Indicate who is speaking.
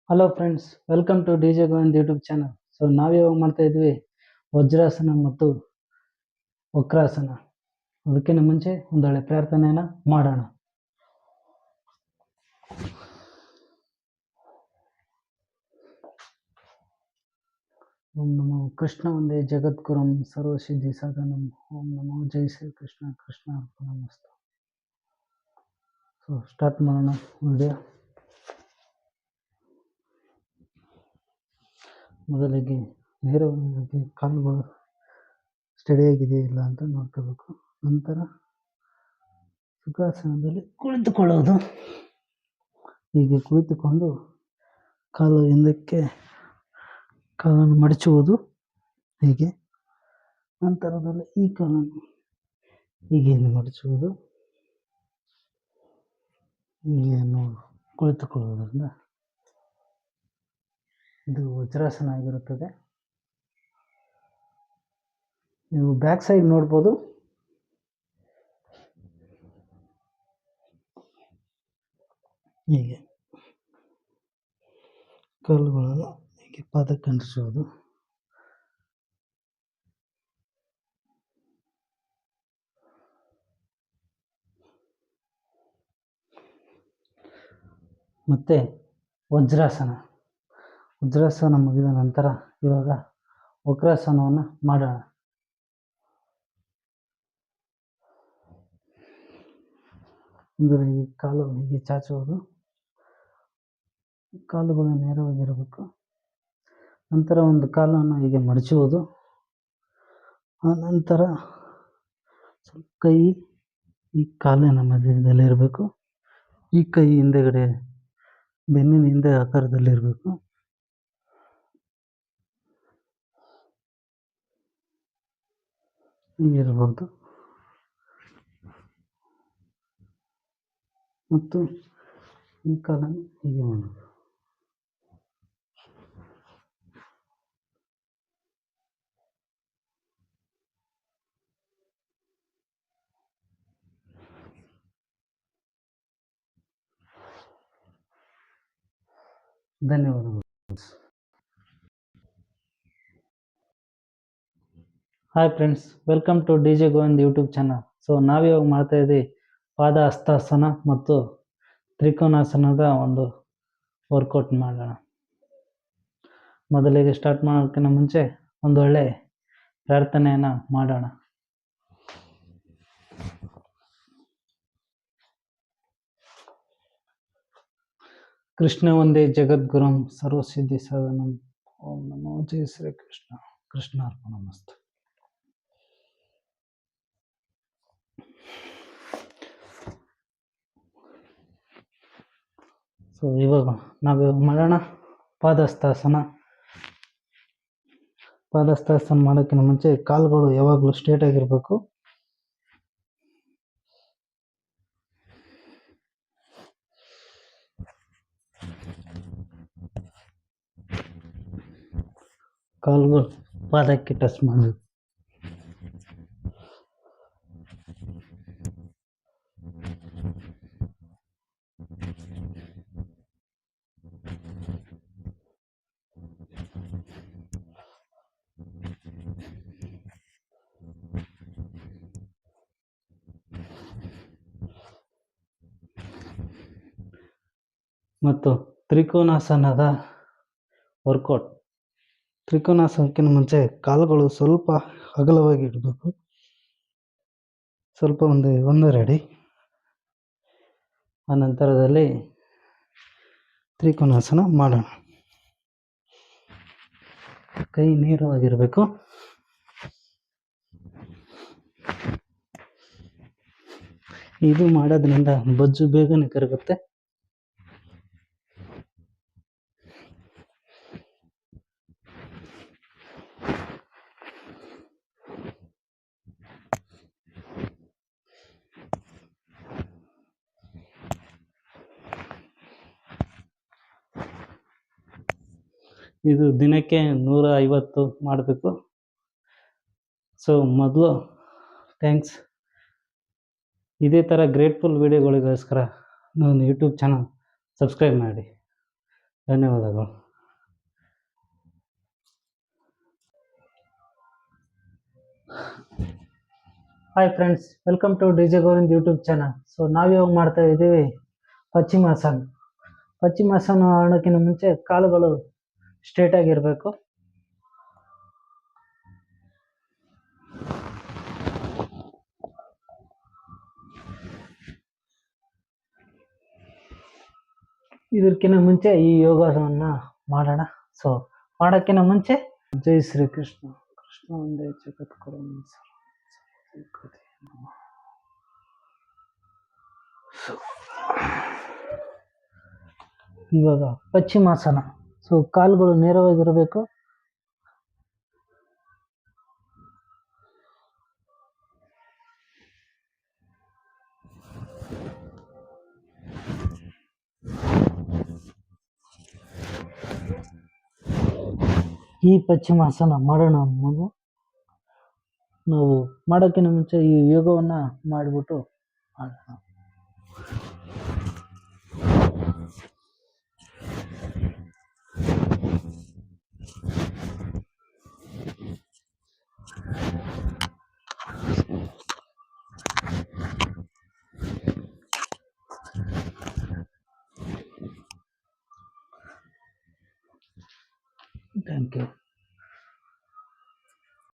Speaker 1: Hello friends, welcome to D J Govind YouTube channel. So ನಾವಿವಾಗ ಮಾಡ್ತಾ ಇದ್ವಿ ವಜ್ರಾಸನ ಮತ್ತು ವಕ್ರಾಸನ. ಅದಕ್ಕಿಂತ ಮುಂಚೆ ಒಂದೊಳ್ಳೆ ಪ್ರಾರ್ಥನೆಯನ್ನು ಮಾಡೋಣ. ಓಂ ನಮೋ ಕೃಷ್ಣ ವಂದೇ ಜಗದ್ಗುರುಂ ಸರ್ವಸಿದ್ಧಿ ಸಾಧನಂ. ಓಂ ನಮೋ ಜೈ ಶ್ರೀ ಕೃಷ್ಣ ಕೃಷ್ಣ ಅರ್ಪಣಮಸ್ತು. ಸೊ ಸ್ಟಾರ್ಟ್ ಮಾಡೋಣ ವಿಡಿಯೋ. ಮೊದಲಿಗೆ ನೇರವಾಗಿ ಕಾಲುಗಳು ಸ್ಟಡಿಯಾಗಿದೆಯಾ ಇಲ್ಲ ಅಂತ ನೋಡ್ಕೋಬೇಕು. ನಂತರ ಸುಖಾಸನದಲ್ಲಿ ಕುಳಿತುಕೊಳ್ಳೋದು. ಹೀಗೆ ಕುಳಿತುಕೊಂಡು ಕಾಲು ಹಿಂದಕ್ಕೆ ಕಾಲನ್ನು ಮಡಚುವುದು. ಹೀಗೆ ನಂತರದಲ್ಲಿ ಈ ಕಾಲನ್ನು ಹೀಗೆ ಮಡಚುವುದು. ಹೀಗೆ ಕುಳಿತುಕೊಳ್ಳುವುದರಿಂದ ಇದು ವಜ್ರಾಸನ ಆಗಿರುತ್ತದೆ. ನೀವು ಬ್ಯಾಕ್ ಸೈಡ್ ನೋಡ್ಬೋದು. ಹೀಗೆ ಕಾಲುಗಳನ್ನು ಹೀಗೆ ಪಾದಕ್ಕೆ ಅಂಟಿಸುವುದು. ಮತ್ತೆ ವಜ್ರಾಸನ ಮುಗಿದ ನಂತರ ಇವಾಗ ವಕ್ರಾಸನವನ್ನು ಮಾಡೋಣ. ಅಂದರೆ ಈ ಕಾಲು ಹೀಗೆ ಚಾಚುವುದು. ಕಾಲುಗಳು ನೇರವಾಗಿರಬೇಕು. ನಂತರ ಒಂದು ಕಾಲನ್ನು ಹೀಗೆ ಮಡಚುವುದು. ಆ ನಂತರ ಸ್ವಲ್ಪ ಕೈ ಈ ಕಾಲಿನ ಮಧ್ಯದಲ್ಲಿರಬೇಕು. ಈ ಕೈ ಹಿಂದೆಗಡೆ ಬೆನ್ನಿನ ಹಿಂದೆ ಆಕಾರದಲ್ಲಿರಬೇಕು. ಹೀಗಿರಬಹುದು. ಮತ್ತು ಈ ಕಾಲನ್ನು ಹೀಗೆ ಮಾಡೋದು. ಧನ್ಯವಾದಗಳು. Hi friends, welcome to D J Govind YouTube channel. So ನಾವಿವಾಗ ಮಾಡ್ತಾ ಇದ್ದೀವಿ ಪಾದ ಹಸ್ತಾಸನ ಮತ್ತು ತ್ರಿಕೋನಾಸನದ ಒಂದು ವರ್ಕೌಟ್ ಮಾಡೋಣ. ಮೊದಲಿಗೆ ಸ್ಟಾರ್ಟ್ ಮಾಡೋಕ್ಕಿಂತ ಮುಂಚೆ ಒಂದೊಳ್ಳೆ ಪ್ರಾರ್ಥನೆಯನ್ನು ಮಾಡೋಣ. ಕೃಷ್ಣ ವಂದೇ ಜಗದ್ಗುರುಂ ಸರ್ವಸಿದ್ಧಿ ಸಾಧನಂ. ಓಂ ನಮೋ ಜೈ ಶ್ರೀ ಕೃಷ್ಣ ಕೃಷ್ಣ ಅರ್ಪಣಮಸ್ತು. ಸೊ ಇವಾಗ ನಾವಿವಾಗ ಮಾಡೋಣ ಪಾದಹಸ್ತಾಸನ. ಮಾಡೋಕ್ಕಿಂತ ಮುಂಚೆ ಕಾಲುಗಳು ಯಾವಾಗಲೂ ಸ್ಟ್ರೇಟ್ ಆಗಿರಬೇಕು. ಕಾಲುಗಳು ಪಾದಕ್ಕೆ ಟಚ್ ಮಾಡಬೇಕು. ಮತ್ತು ತ್ರಿಕೋನಾಸನದ ವರ್ಕೌಟ್. ತ್ರಿಕೋನಾಸನಕ್ಕಿಂತ ಮುಂಚೆ ಕಾಲುಗಳು ಸ್ವಲ್ಪ ಅಗಲವಾಗಿ ಇಡಬೇಕು. ಸ್ವಲ್ಪ ಒಂದೂವರೆ ಅಡಿ. ಆ ನಂತರದಲ್ಲಿ ತ್ರಿಕೋನಾಸನ ಮಾಡೋಣ. ಕೈ ನೇರವಾಗಿರಬೇಕು. ಇದು ಮಾಡೋದ್ರಿಂದ ಬೊಜ್ಜು ಬೇಗನೆ ಕರಗುತ್ತೆ. ಇದು ದಿನಕ್ಕೆ 150 ಮಾಡಬೇಕು. ಸೊ ಮೊದಲು ಥ್ಯಾಂಕ್ಸ್. ಇದೇ ಥರ ಗ್ರೇಟ್ಫುಲ್ ವಿಡಿಯೋಗಳಿಗೋಸ್ಕರ ನನ್ನ ಯೂಟ್ಯೂಬ್ ಚಾನಲ್ ಸಬ್ಸ್ಕ್ರೈಬ್ ಮಾಡಿ. ಧನ್ಯವಾದಗಳು. Hi friends, welcome to D J Govind YouTube channel. So ನಾವಿವಾಗ ಮಾಡ್ತಾ ಇದ್ದೀವಿ ಪಶ್ಚಿಮಾಸನ. ಪಶ್ಚಿಮಾಸನ ಮಾಡೋಕ್ಕಿಂತ ಮುಂಚೆ ಕಾಲುಗಳು ಸ್ಟ್ರೇಟ್ ಆಗಿರಬೇಕು. ಇದಕ್ಕಿಂತ ಮುಂಚೆ ಈ ಯೋಗಾಸನವನ್ನ ಮಾಡೋಣ. ಸೊ ಮಾಡೋಕ್ಕಿಂತ ಮುಂಚೆ ಜೈ ಶ್ರೀ ಕೃಷ್ಣ. ಕೃಷ್ಣ ಒಂದೇ ಜಗದ್ಗುರು. ಇವಾಗ ಪಶ್ಚಿಮಾಸನ. ಸೊ ಕಾಲುಗಳು ನೇರವಾಗಿರಬೇಕು. ಈ ಪಶ್ಚಿಮಾಸನ ಮಾಡೋಣ. ನಾವು ಮಾಡೋಕ್ಕಿಂತ ಮುಂಚೆ ಈ ಯೋಗವನ್ನ ಮಾಡಿಬಿಟ್ಟು ಮಾಡೋಣ. Thank you.